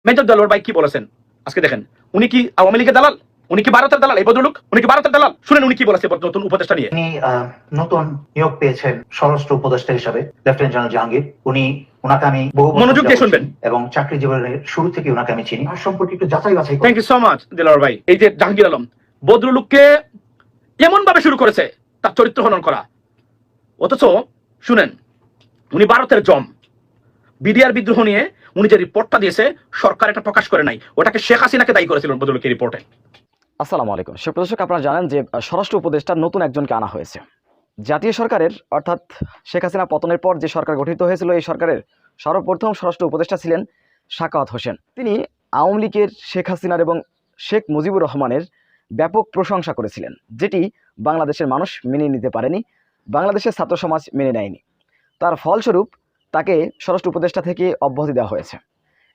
Major Delwar ভাই কি বলেছেন আজকে দেখেন। উনি কি আওয়ামী লীগের দালাল? উনি কি ভারতের দালাল? এই ভদ্রলোক উনি কি ভারতের দালাল? শুনেন উনি কি বলেছে নতুন উপদেষ্টা নিয়ে। উনি নতুন নিয়োগ পেয়েছেন স্বরাষ্ট্র উপদেষ্টা হিসাবে লেফটেন্যান্ট জেনারেল জাহাঙ্গীর। ওনাকে আমি বহু মনোযোগ দিয়ে শুনবেন এবং চাকরি জীবনের শুরু থেকে ওনাকে আমি চিনি। তার সম্পর্কে একটু যাচাই বাছাই thank you so much Delwar ভাই। এই যে জাহাঙ্গীর আলম ভদ্রলোককে এমন ভাবে শুরু করেছে তার চরিত্র হনন করা, অথচ শুনেন উনি ভারতের জম। বিডিআর বিদ্রোহ নিয়ে উনি যে রিপোর্টটা দিয়েছে সরকার এটা প্রকাশ করে নাই, ওটাকে শেখ হাসিনাকে দায়ী করেছিলেন ভদ্রলোকের রিপোর্টে। আসসালামু আলাইকুম সুপ্রিয় দর্শক, আপনারা জানেন যে স্বরাষ্ট্র উপদেষ্টা নতুন একজনকে আনা হয়েছে জাতীয় সরকারের, অর্থাৎ শেখ হাসিনা পতনের পর যে সরকার গঠিত হয়েছিল এই সরকারের সর্বপ্রথম স্বরাষ্ট্র উপদেষ্টা ছিলেন সাখাওয়াত হোসেন। তিনি আওয়ামী লীগের শেখ হাসিনার এবং শেখ মুজিবুর রহমানের ব্যাপক প্রশংসা করেছিলেন, যেটি বাংলাদেশের মানুষ মেনে নিতে পারেনি, বাংলাদেশের ছাত্র সমাজ মেনে নেয়নি। তার ফলস্বরূপ তাকে স্বরাষ্ট্র উপদেষ্টা থেকে অব্যাহতি দেওয়া হয়েছে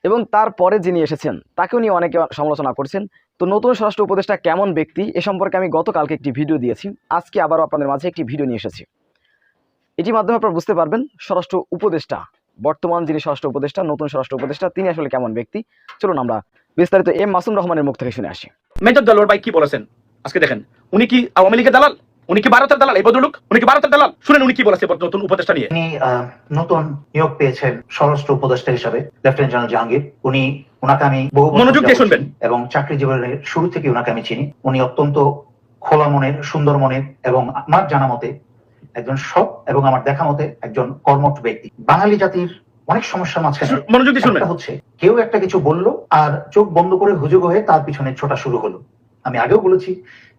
এবং তারপরে যিনি এসেছেন তাকেও নিয়ে অনেকে সমালোচনা করছেন। তো নতুন স্বরাষ্ট্র উপদেষ্টা কেমন ব্যক্তি এ সম্পর্কে আমি গতকালকে একটি ভিডিও দিয়েছি, আজকে আবারও আপনাদের মাঝে একটি ভিডিও নিয়ে এসেছি। এটির মাধ্যমে আপনারা বুঝতে পারবেন স্বরাষ্ট্র উপদেষ্টা, বর্তমান যিনি স্বরাষ্ট্র উপদেষ্টা, নতুন স্বরাষ্ট্র উপদেষ্টা, তিনি আসলে কেমন ব্যক্তি। চলুন আমরা বিস্তারিত এম মাসুম রহমানের মুখ থেকে শুনে আসি। মেজর দেলোয়ার ভাই কি বলেছেন আজকে দেখেন। উনি কি আওয়ামী লীগের দালাল? উনি কি ভারতের দালাল? এই ভদ্রলোক উনি কি ভারতের দালাল? শুনেন উনি কি বলেছে নতুন উপদেষ্টা নিয়ে। উনি নতুন নিয়োগ পেয়েছেন স্বরাষ্ট্র উপদেষ্টা হিসাবে লেফটেন্যান্ট জেনারেল জাহাঙ্গীর। ওনাকে আমি বহু মনোযোগ দিয়ে শুনবেন এবং চাকরি জীবনের শুরু থেকে ওনাকে আমি চিনি। উনি অত্যন্ত খোলা মনের, সুন্দর মনের এবং আমার জানা মতে একজন সৎ এবং আমার দেখা মতে একজন কর্মঠ ব্যক্তি। বাঙালি জাতির অনেক সমস্যার মাঝখানে মনোযোগ দিয়ে শুনবেন হচ্ছে কেউ একটা কিছু বললো আর চোখ বন্ধ করে হুজুগ হয়ে তার পিছনে ছোটা শুরু হলো। আমি আগেও বলেছি,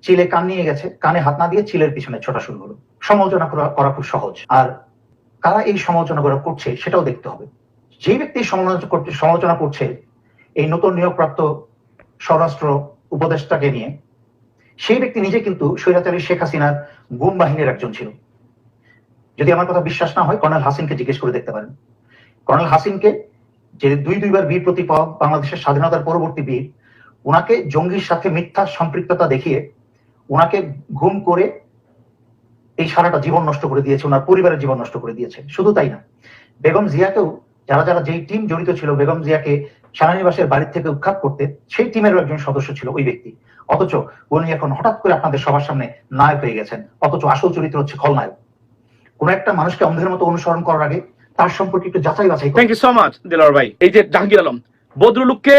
চিলে কান নিয়ে গেছে, কানে হাত না দিয়ে চিলের পিছনে ছোটা শুরু হলো। সমালোচনা করা খুব সহজ, আর কারা এই সমালোচনা করছে সেটাও দেখতে হবে। যে ব্যক্তি সমালোচনা করছে এই নতুন নিয়োগপ্রাপ্ত স্বরাষ্ট্র উপদেষ্টাকে নিয়ে, সেই ব্যক্তি নিজে কিন্তু স্বৈরাচারী শেখ হাসিনার গুম বাহিনীর একজন ছিল। যদি আমার কথা বিশ্বাস না হয় কর্নেল হাসিনকে জিজ্ঞেস করে দেখতে পারেন। কর্নেল হাসিনকে, যে দুইবার বীর প্রতিপদ, বাংলাদেশের স্বাধীনতার পরবর্তী বীর, ওনাকে জঙ্গির সাথে মিথ্যা সম্পৃক্ততা দেখিয়ে ওনাকে ঘুম করে এই সারাটা জীবন নষ্ট করে দিয়েছে, ওনার পরিবারের জীবন নষ্ট করে দিয়েছে। শুধু তাই না, বেগম জিয়াকেও যারা যেই টিম জড়িত ছিল বেগম জিয়াকে সেনানিবাসের বাড়ির থেকে উৎখাত করতে, সেই টিমেরও একজন সদস্য ছিল ওই ব্যক্তি। অথচ উনি এখন হঠাৎ করে আপনাদের সবার সামনে নায়ক হয়ে গেছেন, অথচ আসল চরিত্র হচ্ছে খলনায়ক। কোন একটা মানুষকে অন্ধের মতো অনুসরণ করার আগে তার সম্পর্কে একটু যাচাই বাছাই। Thank you so much Delwar ভাই। এই যে জাহাঙ্গীর আলম ভদ্রলোককে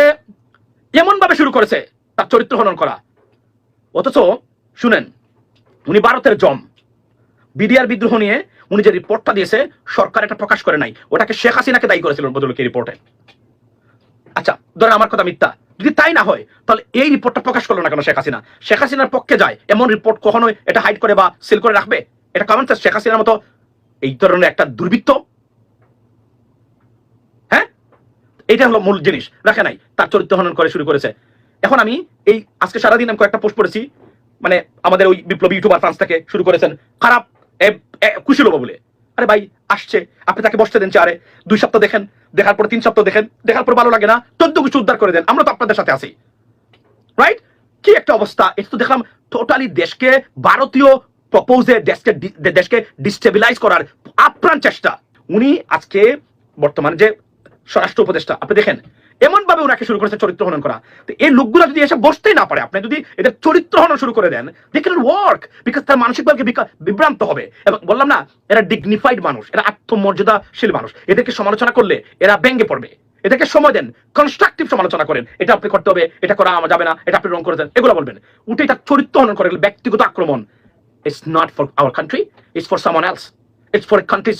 এমন ভাবে শুরু করেছে তার চরিত্র হনন করা, অথচ শুনেন উনি ভারতের জম। বিডিআর বিদ্রোহ নিয়ে উনি যে রিপোর্টটা দিয়েছে সরকার এটা প্রকাশ করে নাই, ওটাকে শেখ হাসিনাকে দায়ী করেছিলেন ভদ্রলোকের রিপোর্টে। আচ্ছা ধরেন আমার কথা মিথ্যা, যদি তাই না হয় তাহলে এই রিপোর্টটা প্রকাশ করলো না কেন শেখ হাসিনা? শেখ হাসিনার পক্ষে যায় এমন রিপোর্ট কখনোই এটা হাইড করে বা সিল করে রাখবে? এটা কমন সেন্স শেখ হাসিনার মতো এই ধরনের একটা দুর্বৃত্ত, হ্যাঁ, এটা হলো মূল জিনিস, রাখে নাই, তার চরিত্র হনন করে শুরু করেছে। এখন আমি এই আজকে সারাদিন আমি কয়েকটা পোস্ট পড়েছি, মানে আমাদের ওই বিপ্লবী ইউটিউবার ফ্রান্স থেকে শুরু করেছেন খারাপ খুশি লোক বলে। আরে ভাই আসছে, আপনি তাকে বসতে দেন চেয়ারে, 2 সপ্তাহ দেখেন, দেখার পর 3 সপ্তাহ দেখেন, দেখার পর ভালো লাগে না, 14 কিছু উদ্ধার করে দেন। আমরা তো আপনাদের সাথে আছি, রাইট? কি একটা অবস্থা! এটা তো দেখলাম টোটালি দেশকে ভারতীয় প্রপোজে দেশকে ডিস্টেবিলাইজ করার আপ্রাণ চেষ্টা। উনি আজকে বর্তমানে যে স্বরাষ্ট্র উপদেষ্টা, আপনি দেখেন এমন ভাবে ওনাকে শুরু করেছে চরিত্র হনন করা। তো এই লোকগুলো যদি এসে বসতেই না পারে, আপনি যদি এদের চরিত্র হনন শুরু করে দেন, দে ক্যান ওয়ার্ক, বিকজ তার মানসিকভাবে বিভ্রান্ত হবে। এবং বললাম না, এরা ডিগনিফাইড মানুষ, এরা আত্মমর্যাদাশীল মানুষ। এদেরকে সমালোচনা করলে এরা ব্যঙ্গে পড়বে। এদেরকে সময় দেন, কনস্ট্রাকটিভ সমালোচনা করেন, এটা আপনি করতে হবে, এটা করা যাবে না, এটা আপনি রং করে দেন, এগুলো বলবেন। উঠে তার চরিত্র হনন করে ব্যক্তিগত আক্রমণ। It's not for our country, it's for someone else. It's for a country,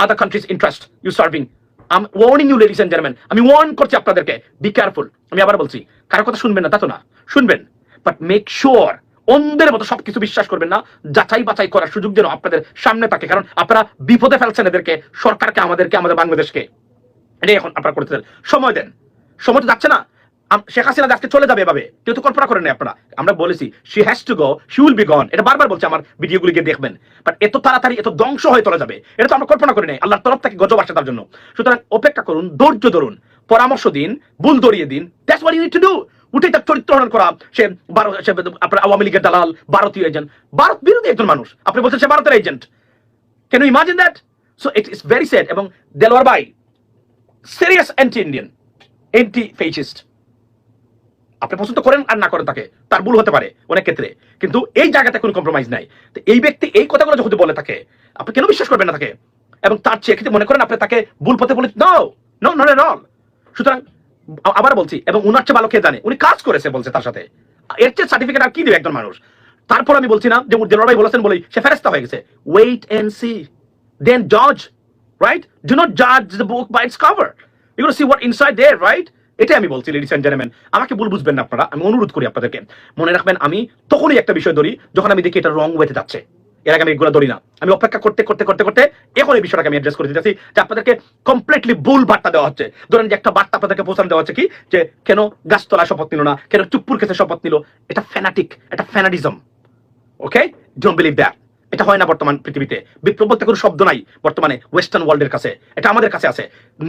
other country's interest you serving. I'm warning you, ladies and gentlemen. আমি ওয়ার্ন করছি আপনাদেরকে, বি কেয়ারফুল। আমি আবার বলছি, কারো কথা শুনবেন না তা তো না, শুনবেন, বাট মেক শিওর অন্ধের মতো সবকিছু বিশ্বাস করবেন না। যাচাই বাছাই করার সুযোগ যেন আপনাদের সামনে থাকে, কারণ আপনারা বিপদে ফেলছেন এদেরকে, সরকারকে, আমাদেরকে, আমাদের বাংলাদেশকে। এটাই এখন আপনারা করতে দেন, সময় দেন। সময় তো যাচ্ছে না, শেখ হাসিনা আজকে চলে যাবে এভাবে, কেউ তো কল্পনা করেন আপনারা। আমরা বলেছি she has to go, she will be gone, এটা বারবার বলছে, আমার ভিডিওগুলি গিয়ে দেখবেন। বাট এত তাড়াতাড়ি এত ধ্বংস হয়ে চলে যাবে এটা তো আমরা কল্পনা করি নাই। আল্লাহর তরফ থেকে গজব আসে তার জন্য। সুতরাং অপেক্ষা করুন, ধৈর্য ধরুন, পরামর্শ দিন, ভুল ধরিয়ে দিন। That's what you need to do. উঠে তার চরিত্র হনন করা, সে আপনার আওয়ামী লীগের দালাল, ভারতীয় এজেন্ট, ভারত বিরোধী একজন মানুষ, আপনি বলছেন সে ভারতের agent. Can you imagine that? So it is very sad. এবং দেলোয়ার ভাই serious anti Indian, anti fascist. আপনি পছন্দ করেন আর না করেন তাকে, তার ভুল হতে পারে অনেক ক্ষেত্রে, কিন্তু এই জায়গাতে কোনো কম্প্রোমাইজ নাই। তো এই ব্যক্তি এই কথাগুলো যখন বলে থাকে, আপনি কেন বিশ্বাস করবেন না তাকে? এবং তার চেয়ে কিন্তু মনে করেন আপনি তাকে ভুল পথে বলে no no not at all. সুতরাং আবার বলছি, এবং উনার চেয়ে ভালো কে জানে, উনি কাজ করেছে বলছে তার সাথে, এর চেয়ে সার্টিফিকেট আর কি দিবে একজন মানুষ? তারপর আমি বলছি না যে দেলোয়ার ভাই বলেছেন বলেই সে ফেরেশতা হয়ে গেছে। ওয়েট এন্ড সি, দেন জাজ, রাইট? ডু নট জাজ the book by its cover, you gonna C what inside there, right? এটাই আমি বলছি লেডিস এন্ড জেন্টলম্যান, আমাকে ভুল বুঝবেন না আপনারা, আমি অনুরোধ করি আপনাদেরকে। মনে রাখবেন, আমি তখনই একটা বিষয় ধরি যখন আমি দেখি এটা রং ওয়েতে যাচ্ছে। এর আগে আমি এগুলো ধরি না। আমি অপেক্ষা করতে করতে করতে করতে এখন এই বিষয়টাকে আমি অ্যাড্রেস করে দিতেছি যে আপনাদেরকে কমপ্লিটলি ভুল বার্তা দেওয়া হচ্ছে। ধরেন যে একটা বার্তা আপনাদেরকে পৌঁছানো দেওয়া হচ্ছে কি, যে কেন গাছতলায় শপথ নিল না, কেন চুপ্পুর কাছে শপথ নিল। এটা ফ্যানাটিক, এটা ফ্যানাটিজম। ওকে, ডোন্ট বিলিভ দ্যাট। এটা হয় না বর্তমান পৃথিবীতে। বিপ্লব বলতে কোনো শব্দ নাই বর্তমানে ওয়েস্টার্ন ওয়ার্ল্ডের কাছে, এটা আমাদের কাছে আছে।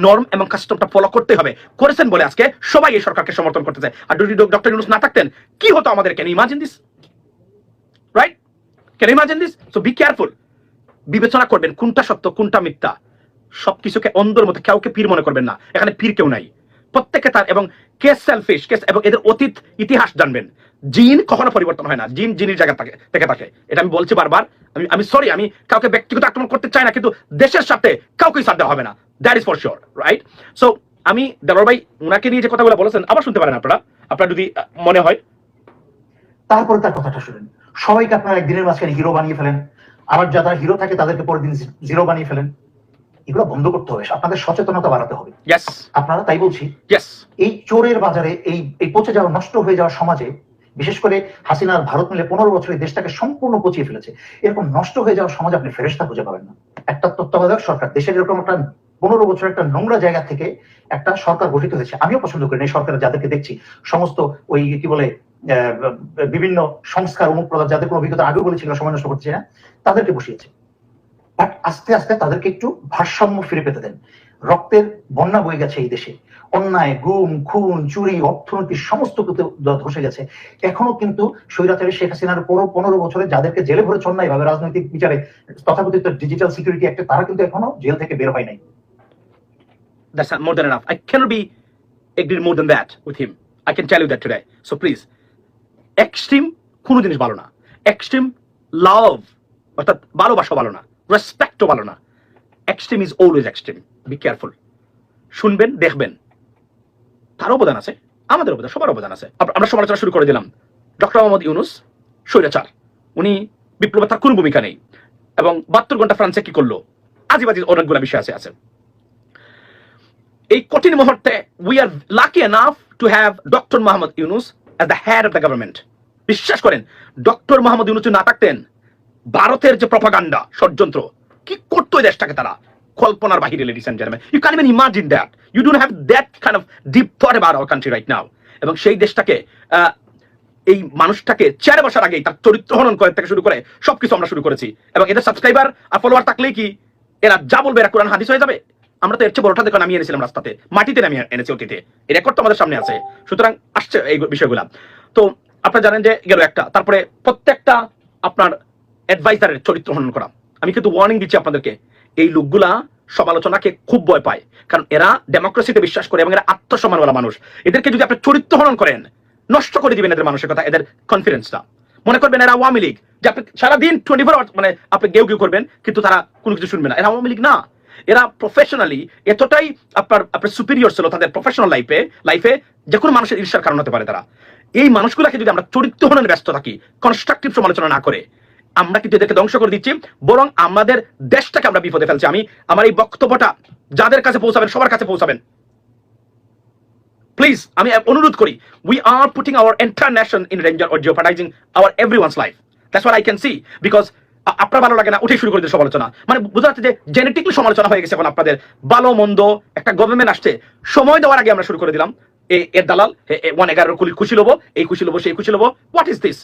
নর্ম এবং কাস্টমটা ফলো করতে হবে। করেছেন বলে আজকে সবাই এই সরকারকে সমর্থন করতেছে। আর যদি ডক্টর ইউনূস না থাকতেন কি হতো আমাদের? Can you imagine this, right? Can you imagine this? So be careful. বিবেচনা করবেন কোনটা সত্য কোনটা মিথ্যা। সবকিছুকে অন্ধের মতো কাউকে পীর মনে করবেন না। এখানে পীর কেউ নাই, প্রত্যেকে তার, এবং কেস সেলফিশ কেস, এবং এদের অতীত ইতিহাস জানবেন। জিন কখনো পরিবর্তন হয় না, জিন জিনের জায়গা থেকে থাকে। এটা আমি বলছি বারবার। আমি সরি, আমি কাউকে ব্যক্তিগত আক্রমণ করতে চাই না, কিন্তু দেশের সাথে কাউকেই সাথ দেওয়া হবে না, that is for sure, right? So আমি দেলোয়ার ভাই উনাকে নিয়ে যে কথাগুলো বলেছেন আবার শুনতে পারেন আপনারা যদি মনে হয়। তারপরে তার কথাটা শুনেন। সবাইকে আপনারা একদিনের মাঝখানে হিরো বানিয়ে ফেলেন, আবার যারা হিরো থাকে তাদেরকে পরের দিন জিরো বানিয়ে ফেলেন। এগুলো বন্ধ করতে হবে, আপনাদের সচেতনতা বাড়াতে হবে। ইয়েস, আপনারা, তাই বলছি, ইয়েস। এই চোরের বাজারে, এই পচে যাওয়া নষ্ট হয়ে যাওয়া সমাজে, বিশেষ করে হাসিনার ভারত মিলে 15 বছরে দেশটাকে সম্পূর্ণ পচিয়ে ফেলেছে। এরকম নষ্ট হয়ে যাওয়া সমাজ আপনি ফেরেশতা খুঁজে পাবেন না। একটা তত্ত্বাবধায়ক সরকার, দেশের এরকম একটা 15 বছর একটা নোংরা জায়গা থেকে একটা সরকার গঠিত হয়েছে। আমিও পছন্দ করি না এই সরকারের যাদেরকে দেখছি, সমস্ত ওই কি বলে বিভিন্ন সংস্কার অমুক প্রদান, যাদের কোনো অভিজ্ঞতা আগেও বলেছিল, সময় নষ্ট করছে না, তাদেরকে বসিয়েছে। বাট আস্তে আস্তে তাদেরকে একটু ভারসাম্য ফিরে পেতে দেন। রক্তের বন্যা বয়ে গেছে এই দেশে, অন্যায়, গুম, খুন, চুরি, অর্থনীতি সমস্ত কিছু ধসে গেছে। এখনো কিন্তু স্বৈরাচারী শেখ হাসিনার 15 বছরে যাদেরকে জেলে ভরেছে অন্যায় ভাবে রাজনৈতিক বিচারে, তথাকথিত ডিজিটাল সিকিউরিটি অ্যাক্টে, তারা কিন্তু এখনো জেল থেকে বের হয় নাই। That's not more than enough. I cannot be agree more than that with him. I can tell you that today. So please, extreme কোনো জিনিস ভালো না। এক্সট্রিম লাভ অর্থাৎ ভালোবাসা ভালো না, রেসপেক্টও ভালো না। Extreme is always extreme. Be careful. শুনবেন, দেখবেন, তার অবদান আছে, আমাদের অবদান, সবার অবদান আছে। আমরা সমালোচনা শুরু করে দিলাম। ডক্টর মোহাম্মদ ইউনূস স্বৈরাচার, উনি বিপ্লবে তার কোনো ভূমিকা নেই, এবং 72 ঘন্টা ফ্রান্সে কি করলো, আজিবাজি অনেকগুলো বিষয় আছে। এই কঠিন মুহূর্তে we are lucky enough to have doctor Mohammad Yunus as the head of the government. বিশ্বাস করেন, ডক্টর মোহাম্মদ ইউনূস না থাকতেন, ভারতের যে প্রপাগান্ডা, ষড়যন্ত্র কি করতো এই দেশটাকে, তারা কল্পনার বাহিরে। Ladies and gentleman, you can even imagine that. You don't have that kind of deep thought about our country right now. এবং সেই দেশটাকে, এই মানুষটাকে চেয়ারে বসার আগেই তার চরিত্র হনন করে থেকে শুরু করে সবকিছু আমরা শুরু করেছি। এবং এদের সাবস্ক্রাইবার আর ফলোয়ার থাকলেই কি এরা যা বলবে এরা কোরআন হাদিস হয়ে যাবে? আমরা তো এর চেয়ে বড়টা দেখো নামিয়ে এনেছিলাম রাস্তাতে, মাটিতে নামিয়ে এনেছি অতীতে। এই রেকর্ড তো আমাদের সামনে আছে। সুতরাং আসছে এই বিষয়গুলা। তো আপনারা জানেন যে গেল একটা, তারপরে প্রত্যেকটা আপনার অ্যাডভাইজারের চরিত্র হনন করা। আমি কিন্তু ওয়ার্নিং দিচ্ছি আপনাদেরকে, এই লোকগুলা সমালোচনাকে খুব ভয় পায়, কারণ এরা ডেমোক্রেসিতে বিশ্বাস করে এবং এরা আত্মসম্মানওয়ালা মানুষ। এদেরকে যদি আপনি চরিত্র হনন করেন, নষ্ট করে দিবেন এদের মানসিকতা, এদের কনফিডেন্সটা। মনে করবেন এরা আওয়ামী লীগ, যে আপনি সারাদিন 24 আওয়ার মানে আপনি গেউ করবেন, কিন্তু তারা কোনো কিছু শুনবে না। এরা আওয়ামী লীগ না, এরা প্রফেশনালি এতটাই আপনার সুপিরিয়র ছিল তাদের প্রফেশনাল লাইফে যে কোনো মানুষের ঈর্ষার কারণ হতে পারে তারা। এই মানুষগুলোকে যদি আমরা চরিত্র হননে ব্যস্ত থাকি, কনস্ট্রাকটিভ সমালোচনা না করে, আমরা কিন্তু এদেরকে ধ্বংস করে দিচ্ছি, বরং আমাদের দেশটাকে আমরা বিপদে ফেলছি। আমি আমার এই বক্তব্যটা যাদের কাছে পৌঁছাবেন, সবার কাছে পৌঁছাবেন প্লিজ। আমি অনুরোধ করি, we are putting our entire nation in danger or jeopardizing our everyone's life. That's what I can see. Because আপনার ভালো লাগে না, উঠে শুরু করে দিয়ে সমালোচনা, মানে বোঝা যাচ্ছে যে জেনেটিকলি সমালোচনা হয়ে গেছে। এখন আপনাদের ভালো মন্দ একটা গভর্নমেন্ট আসছে, সময় দেওয়ার আগে আমরা শুরু করে দিলাম এর দালাল 111 খুশি লবো, এই খুশি লবো, সেই খুশি লবো। What is this?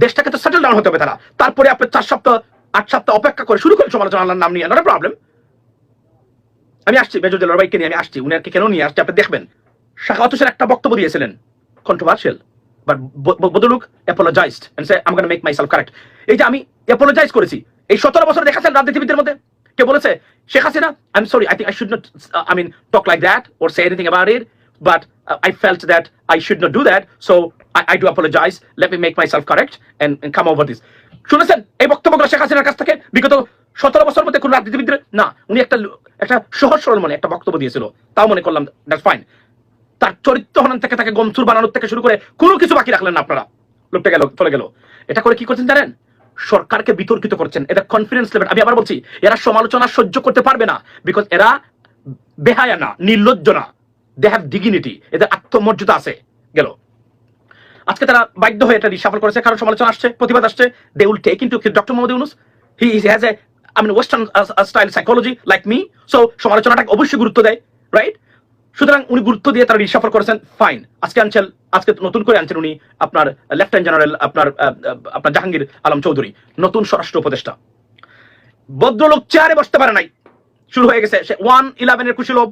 দেশটাকে তো সেটেল ডাউন হতে হবে তারা। তারপরে আপনি 4 সপ্তাহ 8 সপ্তাহ অপেক্ষা করে শুরু করেন সমালোচনা আল্লাহর নাম নিয়ে, নট এ প্রবলেম। আমি আসছি মেজর দেলোয়ার ভাইকে নিয়ে, আমি আসছি। উনাকে কেন নিয়ে আসছি আপনি দেখবেন। শাখাওয়াত হোসেন একটা বক্তব্য দিয়েছিলেন, কন্ট্রোভার্সিয়াল, বাট বদলুক apologized and say I am gonna make myself correct. এই যে আমি অ্যাপোলোজাইজ করেছি, এই 17 বছর দেখাচ্ছেন রাজনীতিবিদদের মধ্যে কে বলেছে Sheikh Hasina, I am sorry, I think I should not talk like that or say anything about it, but I felt that I should not do that, so I do apologize. Let me make myself correct and come over this. শুনেছেন এই বক্তব্যগুলো শেখ হাসিনার কাছ থেকে বিগত 17 বছর মধ্যে কোন রাজনীতিবিদের না, উনি একটা সহজ সরল মনে একটা বক্তব্য দিয়েছিল, তাও মনে করলাম দ্যাটস ফাইন। তার চরিত্র হনন থেকে তাকে গমছুর বানানোর থেকে শুরু করে কোনো কিছু বাকি রাখলেন না আপনারা, লোকটা চলে গেল। এটা করে কি করছেন জানেন? সরকারকে বিতর্কিত করছেন। এটা কনফিডেন্স লেভেল, আমি আবার বলছি, এরা সমালোচনা সহ্য করতে পারবে না, বিকজ এরা বেহায়া না, নির্লজ্জ না, দে হ্যাভ ডিগনিটি, এদের আত্মমর্যাদা আছে। গেল আজকে তারা বাধ্য হয়ে এটা রিশাফল করেছে, কারণ সমালোচনা আসছে, প্রতিবাদ আসছে। They will take into doctor Mohammad Yunus, he has a western style psychology like me, so সমালোচনাটাকে অবশ্যই গুরুত্ব দেয়, রাইট? সুতরাং উনি গুরুত্ব দিয়ে তারা রিশাফল করেছেন, ফাইন। আজকে নতুন করে আনছেন উনি আপনার লেফটেন্যান্ট জেনারেল আপনার জাহাঙ্গীর আলম চৌধুরী, নতুন স্বরাষ্ট্র উপদেষ্টা। ভদ্রলোক চেয়ারে বসতে পারে নাই, শুরু হয়ে গেছে সে 111 এর কুশীলভ,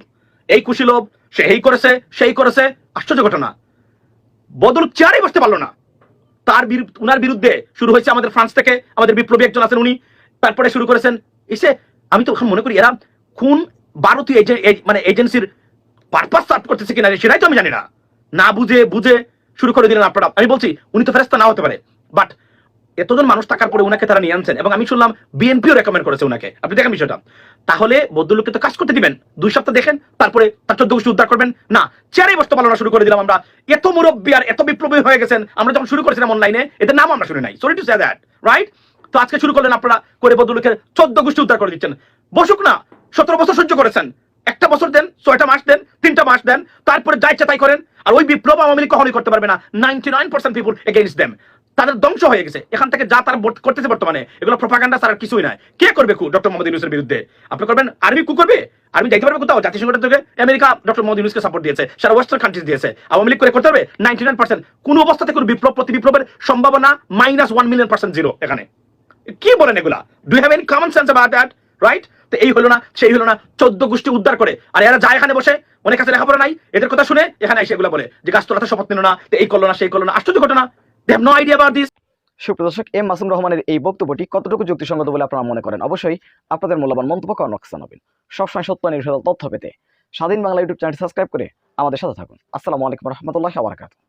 এই কুশীলভ, সে এই করেছে সেই করেছে। আশ্চর্য ঘটনা, ভদ্রলোক চেয়ারে বসতে পারলো না। উনার বিরুদ্ধে শুরু হয়েছে আমাদের ফ্রান্স থেকে আমাদের বিপ্লবী একজন আছেন উনি, তারপরে শুরু করেছেন এসে, আমি তো মনে করি এরা কোন ভারতীয় এজেন্সির পারপাস সার্ভ করতেছে কিনা সেটাই তো আমি জানি না, না বুঝে শুরু করে দিলেন আপনারা। আমি বলছি উনি তো ফেরেশতা না হতে পারে, বাট এতজন মানুষ থাকার পরে উনাকে তারা নিয়ে আনছেন, এবং আমি শুনলাম বিএনপিও রেকমেন্ড করেছে উনাকে। আপনি দেখেন বিষয়টা, তাহলে ভদ্রলোককে তো কাজ করতে দিবেন, 2 সপ্তাহ দেখেন, তারপরে তার 14 গোষ্ঠী উদ্ধার করবেন না। চেয়ারে বসতে পারলো না, শুরু করে দিলাম আমরা। এত মুরব্বী আর এত বিপ্লবী হয়ে গেছেন, আমরা যখন শুরু করেছিলাম অনলাইনে, এদের নাম আমরা শুনি নাই, sorry to say that, right? তো আজকে শুরু করলেন আপনারা করে ভদ্রলোকের 14 গোষ্ঠী উদ্ধার করে দিচ্ছেন। বসুক না, 17 বছর সহ্য করেছেন, 1টা বছর দেন, 6টা মাস দেন, 3টা মাস দেন, তারপরে যা ইচ্ছা তাই করেন। আর ওই বিপ্লব আওয়ামী লীগ কখনোই করতে পারবে না। 99% পিপুল এগেইনস্ট দেম, তাদের ধ্বংস হয়ে গেছে। এখান থেকে যা তারা করতেছে বর্তমানে, এগুলো প্রপাগান্ডা ছাড়া কিছুই নয়। কে করবে কু? ডক্টর মোহাম্মদ ইউনূসের বিরুদ্ধে আপনি করবেন? আর্মি কু করবে? আর্মি যাইতে পারবে কোথাও? জাতিসংঘ থেকে আমেরিকা ডক্টর মোহাম্মদ ইউনূসকে সাপোর্ট দিয়েছে, সারা ওয়েস্টার্ন কান্ট্রিজ দিয়েছে। আওয়ামী লীগ করে করতে পারবে? 99%। কোন অবস্থাতে কোনো বিপ্লব প্রতি বিপ্লবের সম্ভাবনা -1 মিলিয়ন% জিরো। এখানে কি বলেন এগুলা? Do you have any common sense about that, right? তো এই হলো না, সেই হলো না, 14 গোষ্ঠী উদ্ধার করে। আর এরা যায় এখানে বসে, অনেক কাছে লেখাপড়া নাই, এদের কথা শুনে এখানে এসে এগুলো বলে যে গাছতলাতে শপথ নিল না, এই করলো না সেই করলো না। আশ্চর্য ঘটনা, they have no idea about this. সুপ্রিয় দর্শক, এম মাসুম রহমানের এই বক্তব্যটি কতটুকু যুক্তিসঙ্গত বলে আপনারা মনে করেন? অবশ্যই আপনাদের মূল্যবান মন্তব্য কমেন্ট বক্সে জানাবেন। সবসময় সত্য নির্ভরশীল তথ্য পেতে স্বাধীন বাংলা ইউটিউব চ্যানেলটি সাবস্ক্রাইব করে আমাদের সাথে থাকুন। আসসালামু আলাইকুম রহমতুল্লাহি ওয়া বারাকাতুহু।